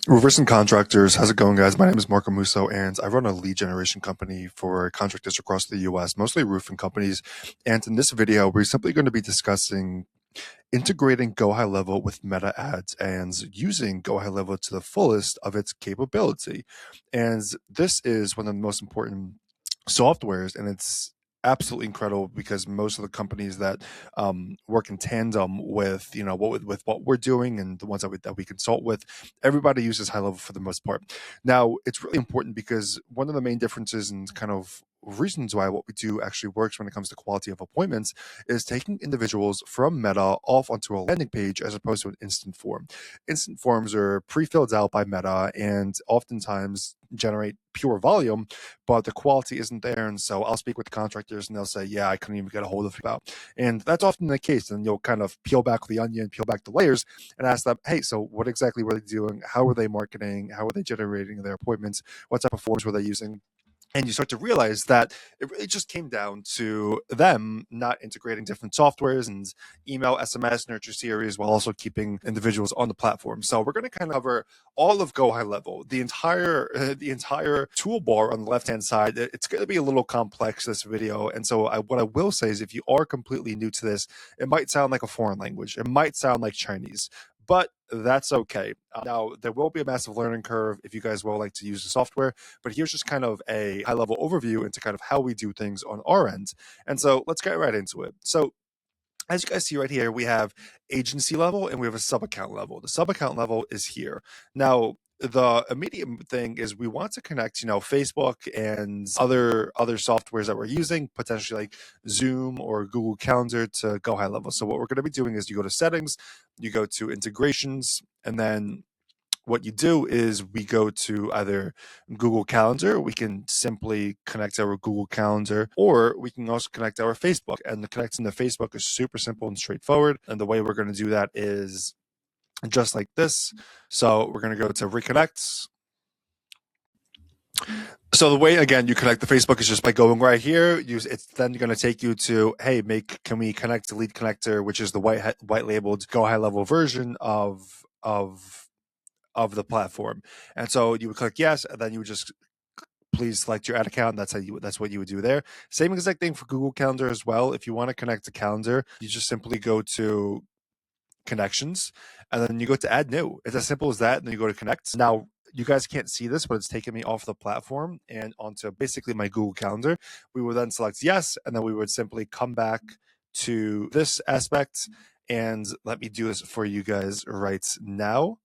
Roofers and contractors, how's it going, guys? My name is Marco Musso, and I run a lead generation company for contractors across the US, mostly roofing companies. And in this video, we're simply going to be discussing integrating GoHighLevel with meta ads and using GoHighLevel to the fullest of its capability. And this is one of the most important softwares, and it's absolutely incredible because most of the companies that work in tandem with with what we're doing and the ones that we consult with, everybody uses high level for the most part. Now it's really important because one of the main differences and kind of reasons why what we do actually works when it comes to quality of appointments is taking individuals from Meta off onto a landing page as opposed to an instant form. Instant forms are pre-filled out by Meta and oftentimes generate pure volume, but the quality isn't there. And so I'll speak with contractors and they'll say, yeah, I couldn't even get a hold of you about. And that's often the case. And you'll kind of peel back the onion, peel back the layers and ask them, hey, so what exactly were they doing? How were they marketing? How were they generating their appointments? What type of forms were they using? And you start to realize that it really just came down to them not integrating different softwares and email, SMS, nurture series, while also keeping individuals on the platform. So we're going to kind of cover all of GoHighLevel, the entire toolbar on the left-hand side. It's going to be a little complex, this video. And so what I will say is if you are completely new to this, it might sound like a foreign language. It might sound like Chinese, but that's okay. Now, there will be a massive learning curve if you guys will like to use the software, but here's just kind of a high level overview into kind of how we do things on our end. And so let's get right into it. So as you guys see right here, we have agency level and we have a sub account level. The sub account level is here. Now, the immediate thing is we want to connect, Facebook and other softwares that we're using, potentially like Zoom or Google Calendar, to GoHighLevel. So what we're going to be doing is you go to settings, you go to integrations, and then what you do is we go to either Google Calendar, we can simply connect our Google Calendar, or we can also connect our Facebook. And the connecting to Facebook is super simple and straightforward. And the way we're going to do that is just like this. So we're going to go to reconnect. So the way, again, you connect the Facebook is just by going right here. It's then going to take you to, hey, can we connect to Lead Connector, which is the white labeled GoHighLevel version of the platform. And so you would click yes, and then you would just please select your ad account. That's what you would do there. Same exact thing for Google Calendar as well. If you want to connect to Calendar, you just simply go to connections and then you go to add new. It's as simple as that. And then you go to connect. Now you guys can't see this, but it's taking me off the platform and onto basically my Google Calendar. We would then select yes, and then we would simply come back to this aspect. And let me do this for you guys right now.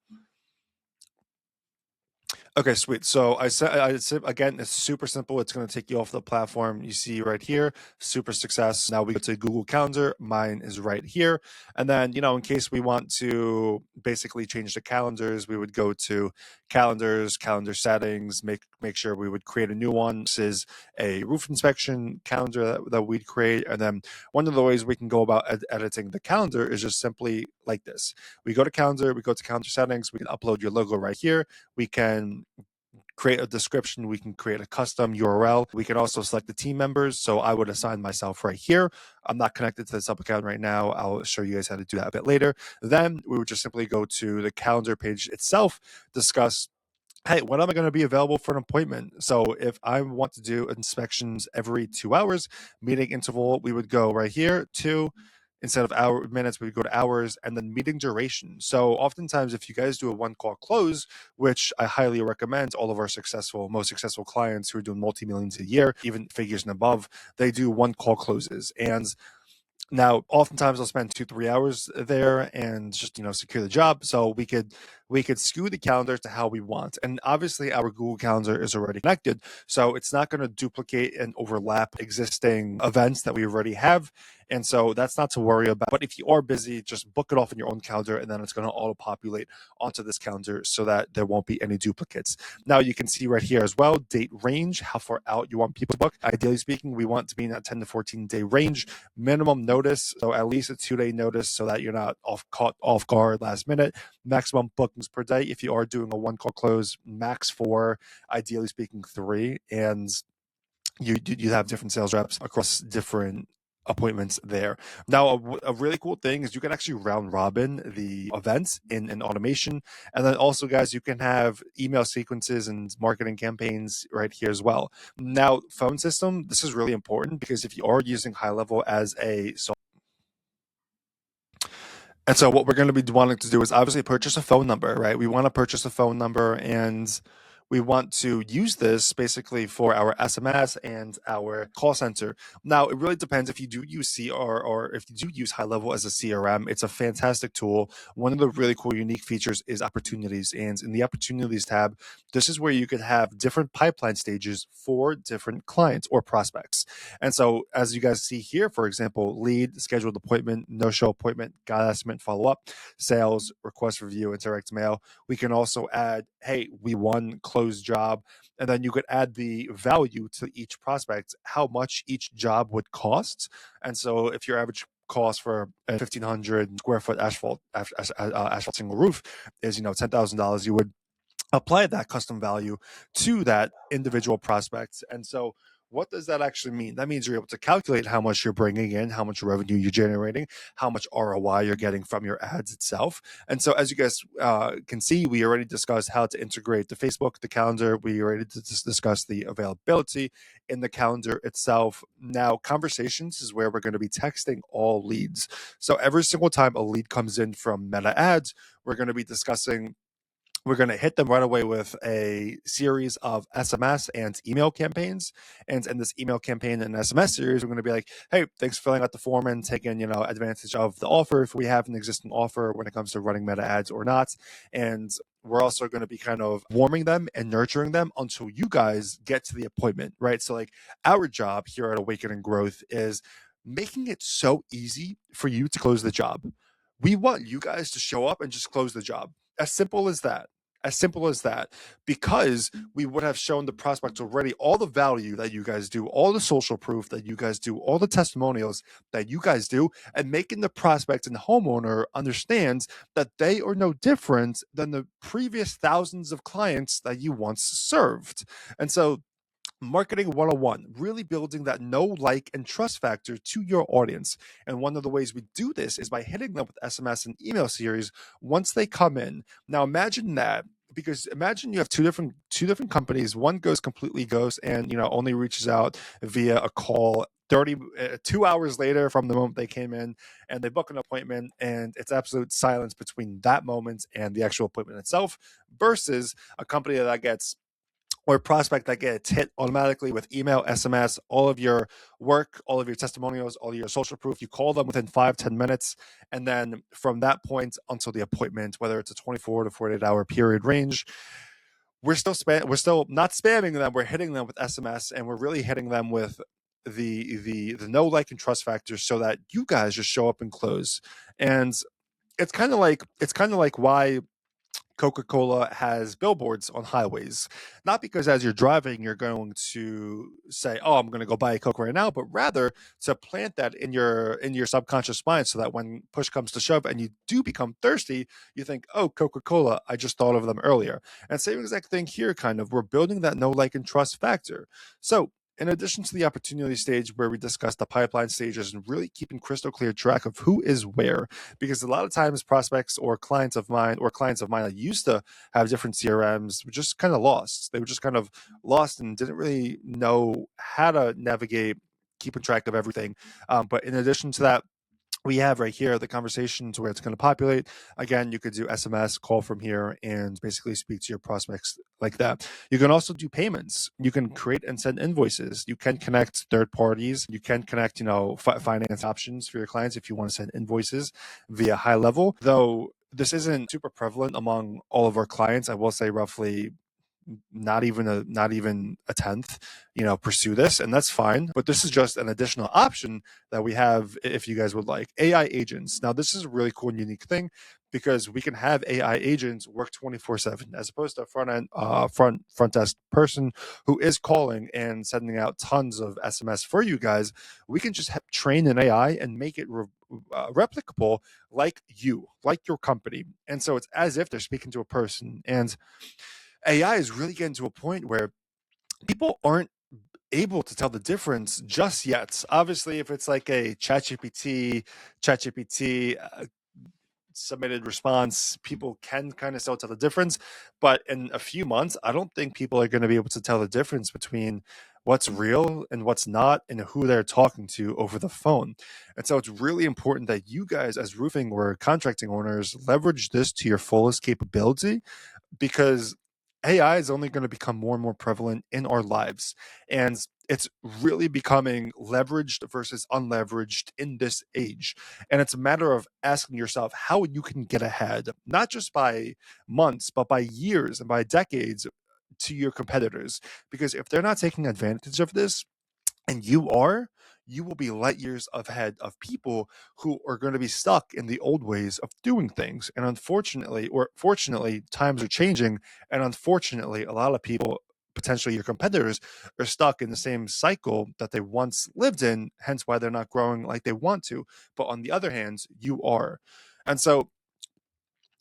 Okay, sweet. So I said again, it's super simple. It's going to take you off the platform. You see right here, super success. Now we go to Google Calendar. Mine is right here. And then, in case we want to basically change the calendars, we would go to calendars, calendar settings, make sure we would create a new one. This is a roof inspection calendar that we'd create. And then one of the ways we can go about editing the calendar is just simply like this. We go to calendar, we go to calendar settings, we can upload your logo right here. We can create a description. We can create a custom URL. We can also select the team members. So I would assign myself right here. I'm not connected to the sub account right now. I'll show you guys how to do that a bit later. Then we would just simply go to the calendar page itself, discuss, hey, when am I going to be available for an appointment? So if I want to do inspections every 2 hours, meeting interval, we would go right here to, instead of minutes, we would go to hours, and then meeting duration. So oftentimes, if you guys do a one-call close, which I highly recommend, all of our most successful clients who are doing multi-millions a year, even figures and above, they do one-call closes. And now, oftentimes I'll spend 2-3 hours there and just secure the job. So we could skew the calendar to how we want. And obviously, our Google Calendar is already connected, so it's not going to duplicate and overlap existing events that we already have. And so that's not to worry about. But if you are busy, just book it off in your own calendar, and then it's going to auto-populate onto this calendar so that there won't be any duplicates. Now you can see right here as well, date range, how far out you want people to book. Ideally speaking, we want to be in that 10 to 14 day range. Minimum notice, so at least a 2-day notice so that you're not caught off guard last minute. Maximum bookings per day. If you are doing a one-call close, max 4, ideally speaking 3. And you have different sales reps across different appointments there. Now, a really cool thing is you can actually round robin the events in an automation. And then also, guys, you can have email sequences and marketing campaigns right here as well. Now, phone system, this is really important because if you are using high level as a and so what we're going to be wanting to do is obviously purchase a phone number, right? We want to purchase a phone number and we want to use this basically for our SMS and our call center. Now, it really depends if you do use or if you do use high level as a CRM. It's a fantastic tool. One of the really cool unique features is opportunities. And in the opportunities tab, this is where you could have different pipeline stages for different clients or prospects. And so, as you guys see here, for example, lead, scheduled appointment, no show appointment, got estimate, follow up, sales, request review, indirect mail. We can also add, hey, we won, closed job. And then you could add the value to each prospect, how much each job would cost. And so, if your average cost for a 1,500 square foot asphalt single roof is $10,000, you would apply that custom value to that individual prospect. And so what does that actually mean? That means you're able to calculate how much you're bringing in, how much revenue you're generating, how much ROI you're getting from your ads itself. And so, as you guys can see, we already discussed how to integrate the Facebook, the calendar. We already discussed the availability in the calendar itself. Now, conversations is where we're going to be texting all leads. So every single time a lead comes in from Meta Ads, we're going to be discussing we're going to hit them right away with a series of SMS and email campaigns. And in this email campaign and SMS series, we're going to be like, hey, thanks for filling out the form and taking, advantage of the offer. If we have an existing offer when it comes to running Meta Ads or not. And we're also going to be kind of warming them and nurturing them until you guys get to the appointment, right? So like our job here at Awakening Growth is making it so easy for you to close the job. We want you guys to show up and just close the job. As simple as that. As simple as that, because we would have shown the prospect already all the value that you guys do, all the social proof that you guys do, all the testimonials that you guys do, and making the prospect and homeowner understands that they are no different than the previous thousands of clients that you once served. And so Marketing 101, really building that know, like, and trust factor to your audience. And one of the ways we do this is by hitting them with SMS and email series once they come in. Now imagine that, because imagine you have two different companies. One goes completely ghost and only reaches out via a call 2 hours later from the moment they came in, and they book an appointment, and it's absolute silence between that moment and the actual appointment itself, versus a company that gets or prospect that gets hit automatically with email, SMS, all of your work, all of your testimonials, all of your social proof. You call them within 5-10 minutes. And then from that point until the appointment, whether it's a 24 to 48 hour period range, we're still not spamming them. We're hitting them with SMS, and we're really hitting them with the know, like, and trust factors so that you guys just show up and close. And it's kind of like why Coca-Cola has billboards on highways, not because as you're driving, you're going to say, oh, I'm going to go buy a Coke right now, but rather to plant that in your subconscious mind so that when push comes to shove and you do become thirsty, you think, oh, Coca-Cola, I just thought of them earlier. And same exact thing here, kind of. We're building that know, like, and trust factor. So in addition to the opportunity stage where we discuss the pipeline stages and really keeping crystal clear track of who is where, because a lot of times prospects or clients of mine that used to have different CRMs were just kind of lost. They were just kind of lost and didn't really know how to navigate keeping track of everything. But in addition to that, we have right here the conversations where it's going to populate. Again, you could do SMS, call from here, and basically speak to your prospects like that. You can also do payments. You can create and send invoices. You can connect third parties. You can connect, finance options for your clients if you want to send invoices via high level. Though this isn't super prevalent among all of our clients, I will say roughly not even a tenth pursue this, and that's fine. But this is just an additional option that we have if you guys would like. AI agents, now this is a really cool and unique thing because we can have AI agents work 24/7 as opposed to a front desk person who is calling and sending out tons of SMS for you guys. We can just train an AI and make it replicable like your company, and so it's as if they're speaking to a person. And AI is really getting to a point where people aren't able to tell the difference just yet. Obviously, if it's like a ChatGPT submitted response, people can kind of still tell the difference. But in a few months, I don't think people are going to be able to tell the difference between what's real and what's not and who they're talking to over the phone. And so it's really important that you guys, as roofing or contracting owners, leverage this to your fullest capability, because AI is only going to become more and more prevalent in our lives. And it's really becoming leveraged versus unleveraged in this age. And it's a matter of asking yourself how you can get ahead, not just by months, but by years and by decades to your competitors. Because if they're not taking advantage of this, and you will be light years ahead of people who are going to be stuck in the old ways of doing things. And unfortunately, or fortunately, times are changing. And unfortunately, a lot of people, potentially your competitors, are stuck in the same cycle that they once lived in, hence why they're not growing like they want to. But on the other hand, you are. And so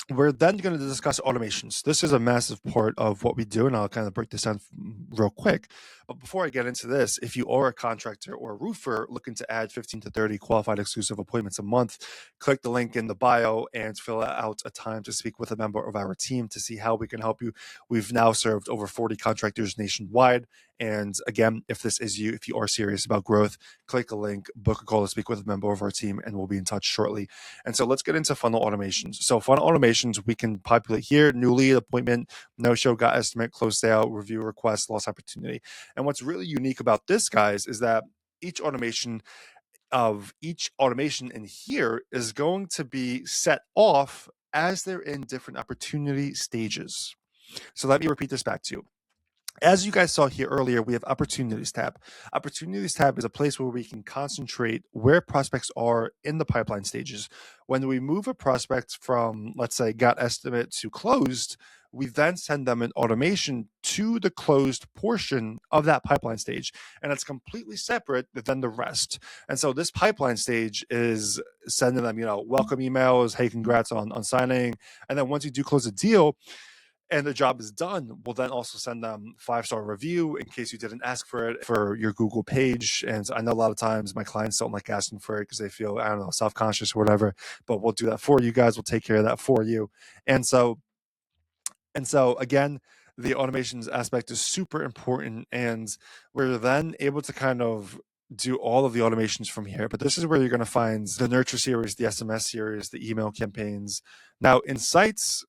we're then going to discuss automations. This is a massive part of what we do, and I'll kind of break this down real quick. But before I get into this, if you are a contractor or a roofer looking to add 15 to 30 qualified exclusive appointments a month, click the link in the bio and fill out a time to speak with a member of our team to see how we can help you. We've now served over 40 contractors nationwide. And again, if this is you, if you are serious about growth, click the link, book a call to speak with a member of our team, and we'll be in touch shortly. And so let's get into funnel automations. So funnel automations, we can populate here: new lead, appointment, no-show, got estimate, close sale, review request, lost opportunity. And what's really unique about this, guys, is that each automation in here is going to be set off as they're in different opportunity stages. So let me repeat this back to you. As you guys saw here earlier, we have Opportunities tab. Opportunities tab is a place where we can concentrate where prospects are in the pipeline stages. When we move a prospect from, let's say, got estimate to closed, we then send them an automation to the closed portion of that pipeline stage. And it's completely separate than the rest. And so this pipeline stage is sending them, welcome emails, hey, congrats on signing. And then once you do close a deal, and the job is done, we'll then also send them 5-star review in case you didn't ask for it for your Google page. And I know a lot of times my clients don't like asking for it because they feel, I don't know, self-conscious or whatever, but we'll do that for you guys. We'll take care of that for you. And so again, the automations aspect is super important, and we're then able to kind of do all of the automations from here. But this is where you're going to find the nurture series, the SMS series, the email campaigns. Now in sites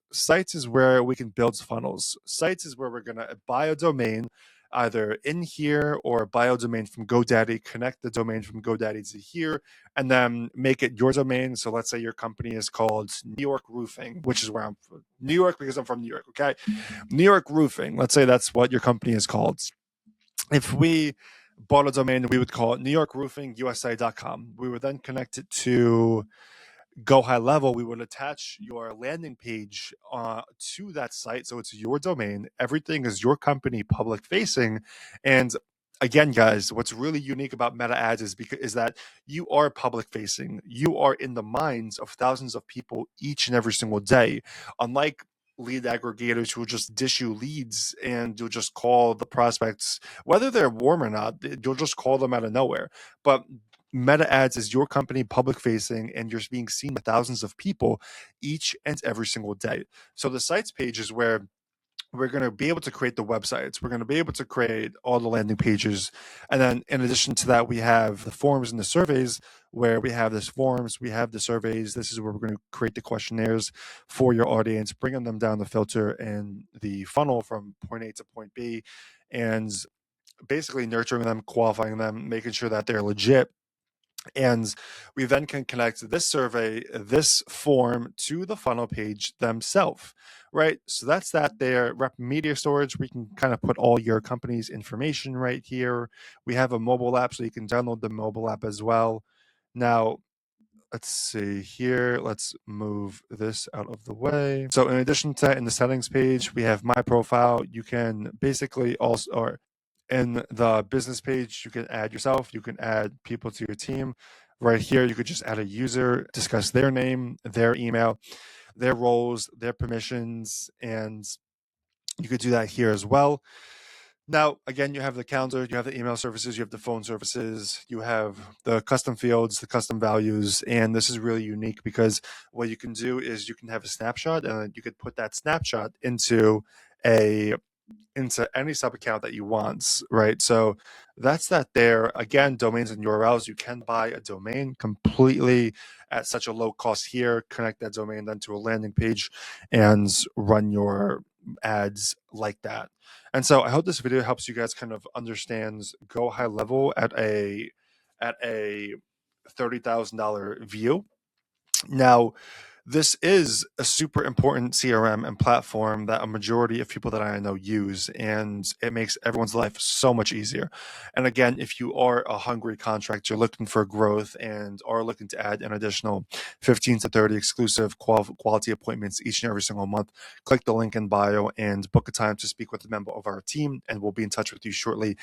is where we can build funnels. Sites is where we're going to buy a domain either in here or buy a domain from GoDaddy, connect the domain from GoDaddy to here, and then make it your domain. So let's say your company is called New York Roofing, which is where I'm from. New York because I'm from New York, okay? New York Roofing, let's say that's what your company is called. If we bought a domain, we would call it NewYorkRoofingUSA.com. We would then connect it to GoHighLevel. We would attach your landing page to that site. So it's your domain. Everything is your company public facing. And again, guys, what's really unique about meta ads is that you are public facing. You are in the minds of thousands of people each and every single day. Unlike lead aggregators who will just dish you leads and you'll just call the prospects, whether they're warm or not, you'll just call them out of nowhere. But Meta Ads is your company public facing, and you're being seen by thousands of people each and every single day. So the sites page is where we're going to be able to create the websites. We're going to be able to create all the landing pages. And then in addition to that, we have the forms and the surveys, where we have this forms, we have the surveys. This is where we're going to create the questionnaires for your audience, bringing them down the filter and the funnel from point A to point B, and basically nurturing them, qualifying them, making sure that they're legit. And we then can connect this survey, this form to the funnel page themselves, right? So that's that there. Rep media storage, we can kind of put all your company's information right here. We have a mobile app, so you can download the mobile app as well. Now, let's see here. Let's move this out of the way. So in addition to that, in the settings page, we have my profile. You can basically also, or in the business page, you can add yourself, you can add people to your team. Right here, you could just add a user, discuss their name, their email, their roles, their permissions, and you could do that here as well. Now, again, you have the calendar, you have the email services, you have the phone services, you have the custom fields, the custom values, and this is really unique because what you can do is you can have a snapshot, and you could put that snapshot a into any sub account that you want, right? So that's that there. Again, domains and URLs, you can buy a domain completely at such a low cost here, connect that domain then to a landing page and run your ads like that. And so I hope this video helps you guys kind of understand Go High Level at a $30,000 view. Now, this is a super important CRM and platform that a majority of people that I know use, and it makes everyone's life so much easier. And again, if you are a hungry contractor looking for growth and are looking to add an additional 15 to 30 exclusive quality appointments each and every single month, click the link in bio and book a time to speak with a member of our team, and we'll be in touch with you shortly